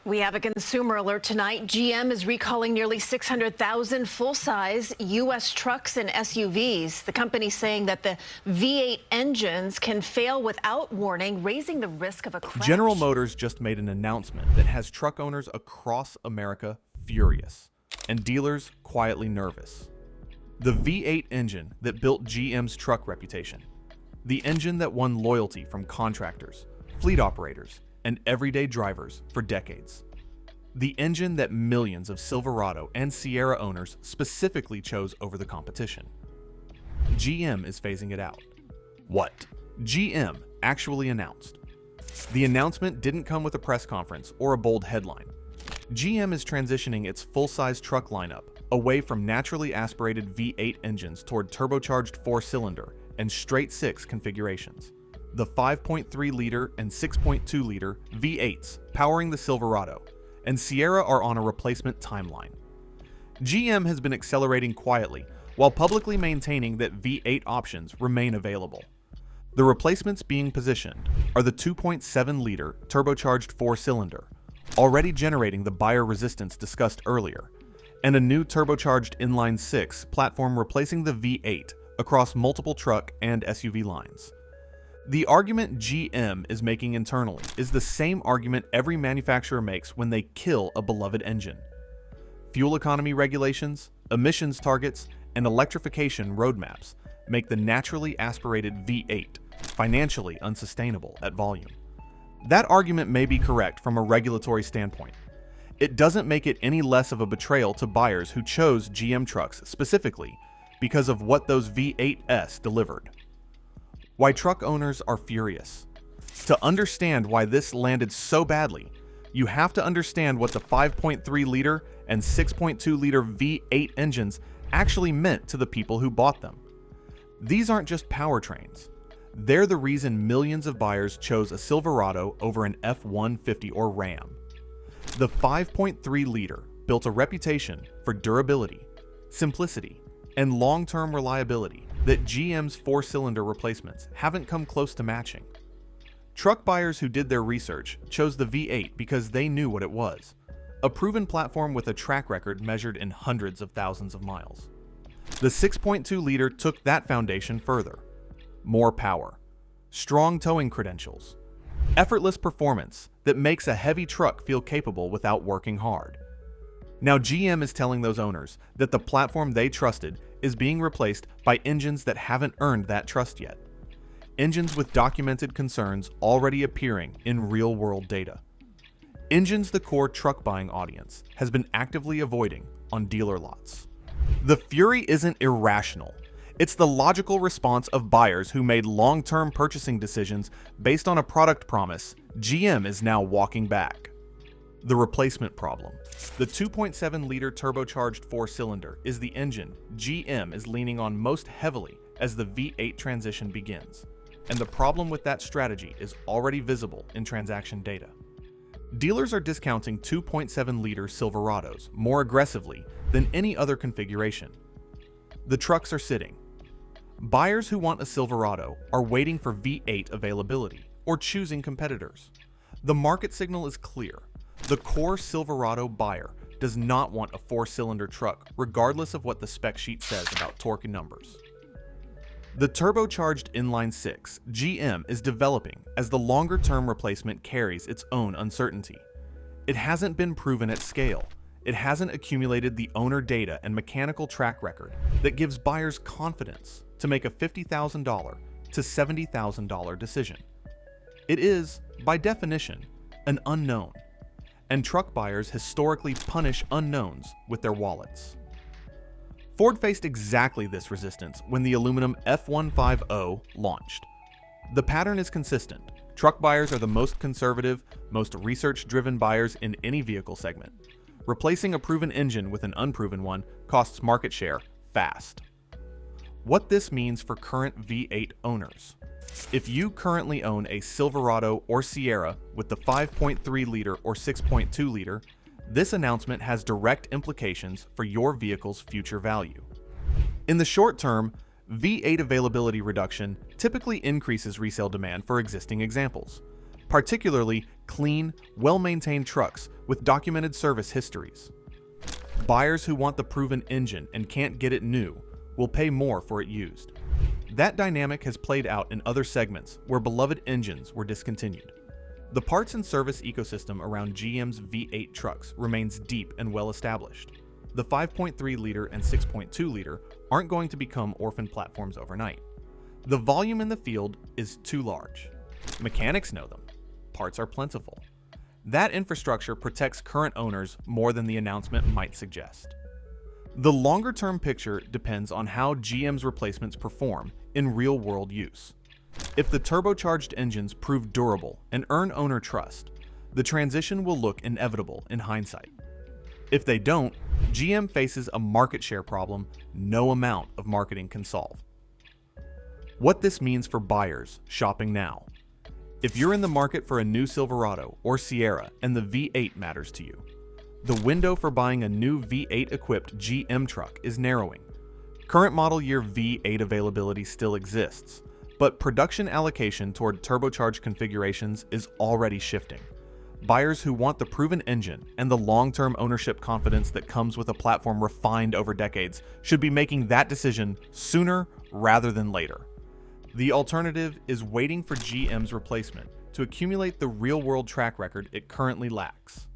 We have a consumer alert tonight. GM is recalling nearly 600,000 full-size U.S. trucks and SUVs. The company saying that the V8 engines can fail without warning, raising the risk of a crash. General Motors just made an announcement that has truck owners across America furious and dealers quietly nervous. The V8 engine that built GM's truck reputation. The engine that won loyalty from contractors, fleet operators, and everyday drivers for decades. The engine that millions of Silverado and Sierra owners specifically chose over the competition. GM is phasing it out. What GM actually announced. The announcement didn't come with a press conference or a bold headline. GM is transitioning its full-size truck lineup away from naturally aspirated V8 engines toward turbocharged 4-cylinder and straight-six configurations. The 5.3-liter and 6.2-liter V8s powering the Silverado and Sierra are on a replacement timeline. GM has been accelerating quietly while publicly maintaining that V8 options remain available. The replacements being positioned are the 2.7-liter turbocharged 4-cylinder, already generating the buyer resistance discussed earlier, and a new turbocharged inline-6 platform replacing the V8 across multiple truck and SUV lines. The argument GM is making internally is the same argument every manufacturer makes when they kill a beloved engine. Fuel economy regulations, emissions targets, and electrification roadmaps make the naturally aspirated V8 financially unsustainable at volume. That argument may be correct from a regulatory standpoint. It doesn't make it any less of a betrayal to buyers who chose GM trucks specifically because of what those V8s delivered. Why truck owners are furious. To understand why this landed so badly, you have to understand what the 5.3-liter and 6.2-liter V8 engines actually meant to the people who bought them. These aren't just powertrains. They're the reason millions of buyers chose a Silverado over an F-150 or Ram. The 5.3-liter built a reputation for durability, simplicity, and long-term reliability that GM's 4-cylinder replacements haven't come close to matching. Truck buyers who did their research chose the V8 because they knew what it was, a proven platform with a track record measured in hundreds of thousands of miles. The 6.2-liter took that foundation further. More power, strong towing credentials, effortless performance that makes a heavy truck feel capable without working hard. Now GM is telling those owners that the platform they trusted is being replaced by engines that haven't earned that trust yet. Engines with documented concerns already appearing in real-world data. Engines the core truck buying audience has been actively avoiding on dealer lots. The fury isn't irrational. It's the logical response of buyers who made long-term purchasing decisions based on a product promise GM is now walking back. The replacement problem. The 2.7-liter turbocharged 4-cylinder is the engine GM is leaning on most heavily as the V8 transition begins, and the problem with that strategy is already visible in transaction data. Dealers are discounting 2.7-liter Silverados more aggressively than any other configuration. The trucks are sitting. Buyers who want a Silverado are waiting for V8 availability or choosing competitors. The market signal is clear. The core Silverado buyer does not want a 4-cylinder truck regardless of what the spec sheet says about torque and numbers. The turbocharged inline-6 GM is developing as the longer-term replacement carries its own uncertainty. It hasn't been proven at scale. It hasn't accumulated the owner data and mechanical track record that gives buyers confidence to make a $50,000 to $70,000 decision. It is, by definition, an unknown, and truck buyers historically punish unknowns with their wallets. Ford faced exactly this resistance when the aluminum F-150 launched. The pattern is consistent. Truck buyers are the most conservative, most research-driven buyers in any vehicle segment. Replacing a proven engine with an unproven one costs market share fast. What this means for current V8 owners. If you currently own a Silverado or Sierra with the 5.3-liter or 6.2-liter, this announcement has direct implications for your vehicle's future value. In the short term, V8 availability reduction typically increases resale demand for existing examples, particularly clean, well-maintained trucks with documented service histories. Buyers who want the proven engine and can't get it new will pay more for it used. That dynamic has played out in other segments where beloved engines were discontinued. The parts and service ecosystem around GM's V8 trucks remains deep and well established. The 5.3-liter and 6.2-liter aren't going to become orphan platforms overnight. The volume in the field is too large. Mechanics know them. Parts are plentiful. That infrastructure protects current owners more than the announcement might suggest. The longer-term picture depends on how GM's replacements perform in real-world use. If the turbocharged engines prove durable and earn owner trust, the transition will look inevitable in hindsight. If they don't, GM faces a market share problem no amount of marketing can solve. What this means for buyers shopping now. If you're in the market for a new Silverado or Sierra and the V8 matters to you, the window for buying a new V8-equipped GM truck is narrowing. Current model year V8 availability still exists, but production allocation toward turbocharged configurations is already shifting. Buyers who want the proven engine and the long-term ownership confidence that comes with a platform refined over decades should be making that decision sooner rather than later. The alternative is waiting for GM's replacement to accumulate the real-world track record it currently lacks,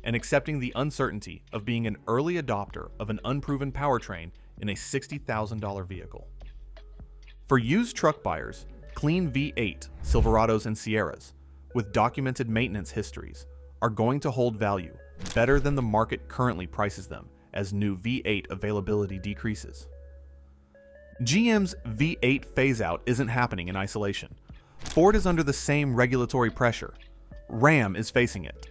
and accepting the uncertainty of being an early adopter of an unproven powertrain in a $60,000 vehicle. For used truck buyers, clean V8 Silverados and Sierras with documented maintenance histories are going to hold value better than the market currently prices them as new V8 availability decreases. GM's V8 phase-out isn't happening in isolation. Ford is under the same regulatory pressure. Ram is facing it.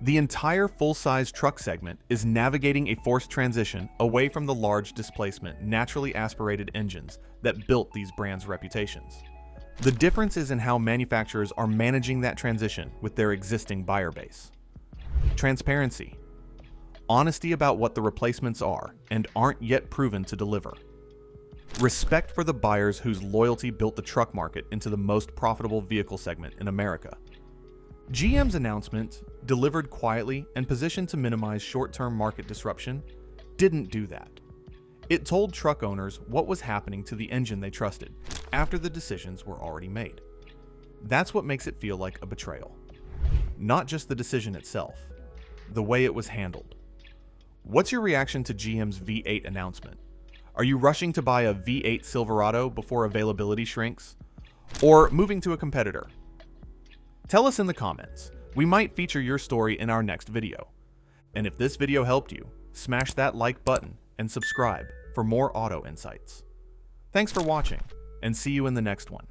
The entire full-size truck segment is navigating a forced transition away from the large displacement, naturally aspirated engines that built these brands' reputations. The difference is in how manufacturers are managing that transition with their existing buyer base. Transparency. Honesty about what the replacements are and aren't yet proven to deliver. Respect for the buyers whose loyalty built the truck market into the most profitable vehicle segment in America. GM's announcement, delivered quietly and positioned to minimize short-term market disruption, didn't do that. It told truck owners what was happening to the engine they trusted after the decisions were already made. That's what makes it feel like a betrayal. Not just the decision itself, the way it was handled. What's your reaction to GM's V8 announcement? Are you rushing to buy a V8 Silverado before availability shrinks? Or moving to a competitor? Tell us in the comments. We might feature your story in our next video. And if this video helped you, smash that like button and subscribe for more auto insights. Thanks for watching, and see you in the next one.